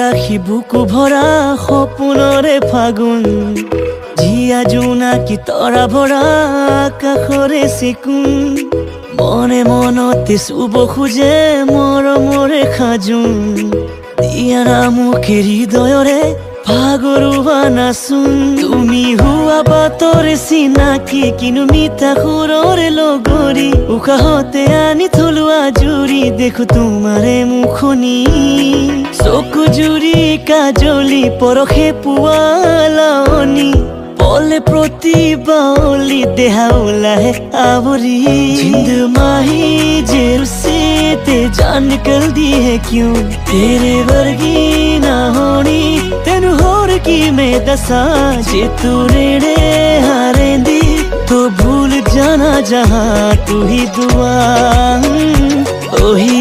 আখি বুকু ভরা সপোনৰে ফাগুন জিয়া জোনাকী তৰা ভৰা আকাশৰে চিকুণ মনে মনতে চুব খোজে মৰমৰে খাজোন দিয়াৰা মুখে হৃদয়ৰে ভাগৰুৱা নাচোন তুমি হোৱা বাটৰে চিনাকি কিনো মিঠা সুৰৰে লগৰী উশাহতে আনি থলো আজুৰি দেখো তোমাৰে মুখনি চকু জুৰি কাজলি পৰখে পুৱালানি পলে প্ৰতিবালি দেহা ওলাহে आवरी जिंद माही जेल से ते जान निकल दी है क्यों तेरे वर्गी ना होनी तेनू होर की मैं दसा जे तू नेड़े हारेंदी तो भूल जाना जहां तू ही दुआ ओही